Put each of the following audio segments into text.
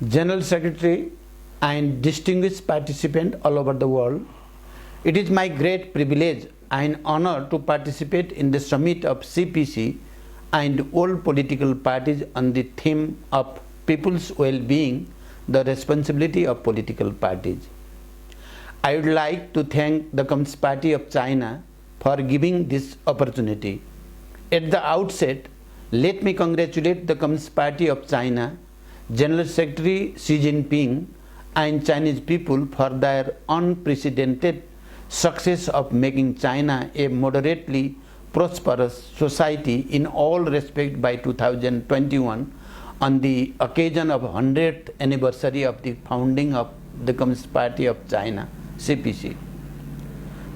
General Secretary and distinguished participant all over the world, it is my great privilege and honor to participate in the summit of CPC and all political parties on the theme of people's well-being, the responsibility of political parties. I would like to thank the Communist Party of China for giving this opportunity. At the outset, let me congratulate the Communist Party of China, General Secretary Xi Jinping and Chinese people for their unprecedented success of making China a moderately prosperous society in all respects by 2021 on the occasion of 100th anniversary of the founding of the Communist Party of China, CPC.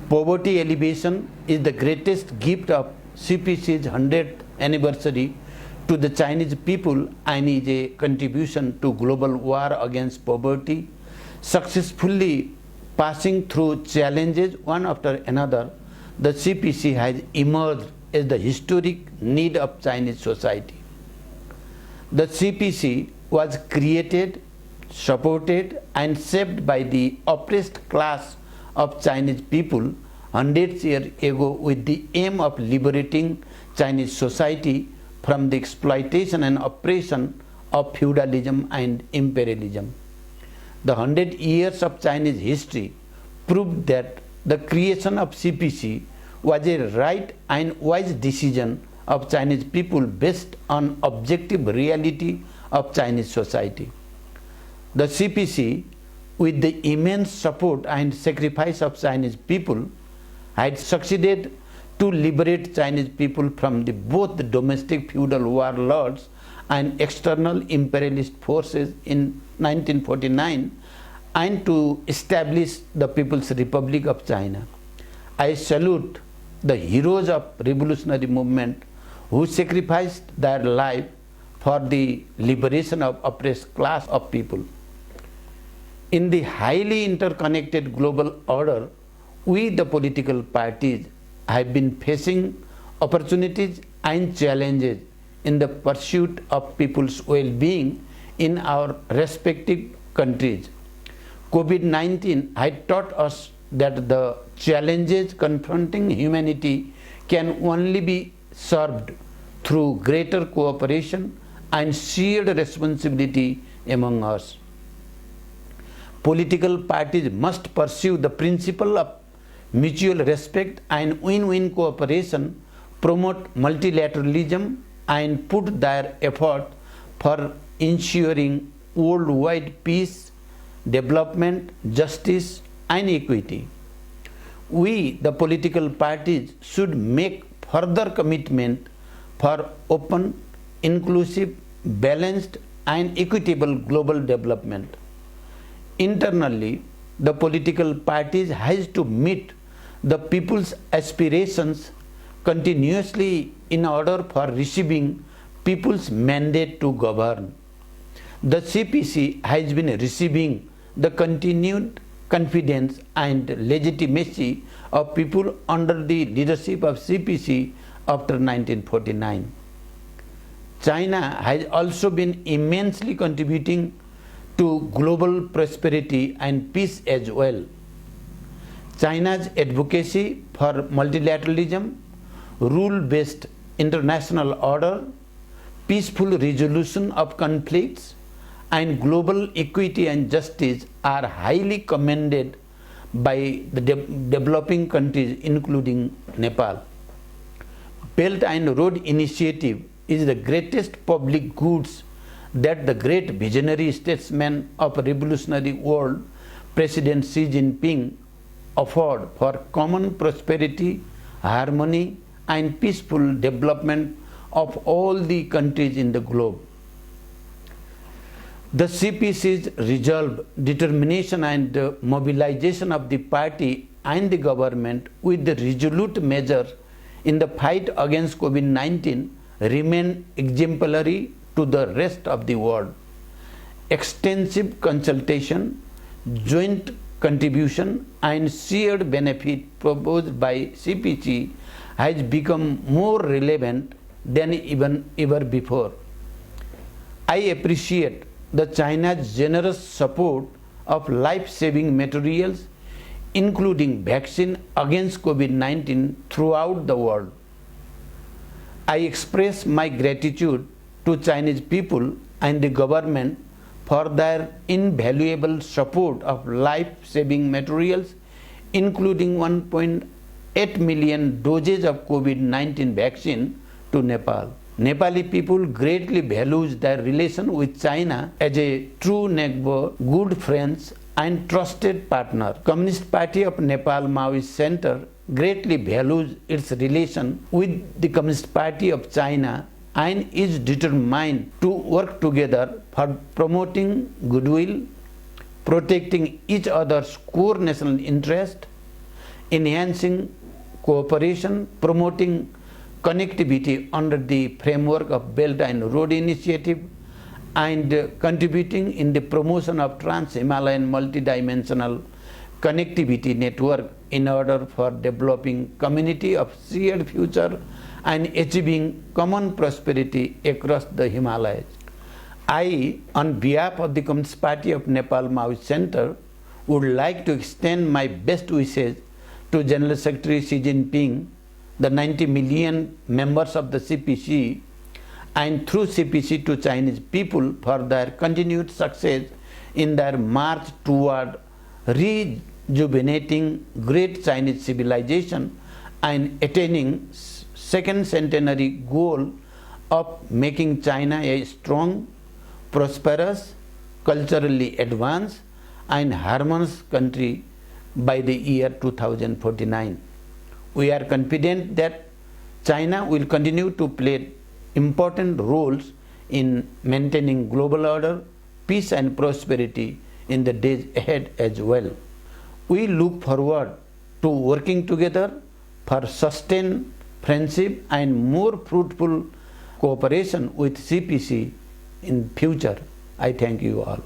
Poverty alleviation is the greatest gift of CPC's 100th anniversary to the Chinese people and is a contribution to global war against poverty. Successfully passing through challenges one after another, the CPC has emerged as the historic need of Chinese society. The CPC was created, supported and shaped by the oppressed class of Chinese people hundreds of years ago with the aim of liberating Chinese society from the exploitation and oppression of feudalism and imperialism. The 100 years of Chinese history proved that the creation of CPC was a right and wise decision of Chinese people based on objective reality of Chinese society. The CPC, with the immense support and sacrifice of Chinese people, had succeeded to liberate Chinese people from both the domestic feudal warlords and external imperialist forces in 1949 and to establish the People's Republic of China. I salute the heroes of revolutionary movement who sacrificed their life for the liberation of oppressed class of people. In the highly interconnected global order, we the political parties have been facing opportunities and challenges in the pursuit of people's well-being in our respective countries. COVID-19 had taught us that the challenges confronting humanity can only be solved through greater cooperation and shared responsibility among us. Political parties must pursue the principle of mutual respect and win-win cooperation, promote multilateralism and put their effort for ensuring worldwide peace, development, justice and equity. We, the political parties, should make further commitment for open, inclusive, balanced and equitable global development. Internally, the political parties has to meet the people's aspirations continuously in order for receiving people's mandate to govern. The CPC has been receiving the continued confidence and legitimacy of people under the leadership of CPC after 1949. China has also been immensely contributing to global prosperity and peace as well. China's advocacy for multilateralism, rule-based international order, peaceful resolution of conflicts, and global equity and justice are highly commended by the developing countries including Nepal. Belt and Road Initiative is the greatest public goods that the great visionary statesman of revolutionary world, President Xi Jinping, offered for common prosperity, harmony and peaceful development of all the countries in the globe. The CPC's resolve, determination and mobilization of the party and the government with the resolute measure in the fight against COVID-19 remain exemplary to the rest of the world. Extensive consultation, joint contribution and shared benefit proposed by CPC has become more relevant than even ever before. I appreciate the China's generous support of life-saving materials, including vaccine against COVID-19 throughout the world. I express my gratitude to Chinese people and the government for their invaluable support of life-saving materials, including 1.8 million doses of COVID-19 vaccine to Nepal. Nepali people greatly values their relation with China as a true neighbor, good friends and trusted partner. Communist Party of Nepal Maoist Center greatly values its relation with the Communist Party of China and is determined to work together for promoting goodwill, protecting each other's core national interest, enhancing cooperation, promoting connectivity under the framework of Belt and Road Initiative, and contributing in the promotion of Trans-Himalayan multidimensional connectivity network in order for developing community of shared future and achieving common prosperity across the Himalayas. I, on behalf of the Communist Party of Nepal Maoist Center, would like to extend my best wishes to General Secretary Xi Jinping, the 90 million members of the CPC, and through CPC to Chinese people for their continued success in their march toward rejuvenating great Chinese civilization and attaining second centenary goal of making China a strong, prosperous, culturally advanced and harmonious country by the year 2049. We are confident that China will continue to play important roles in maintaining global order, peace and prosperity in the days ahead as well. We look forward to working together for sustained friendship and more fruitful cooperation with CPC in future. I thank you all.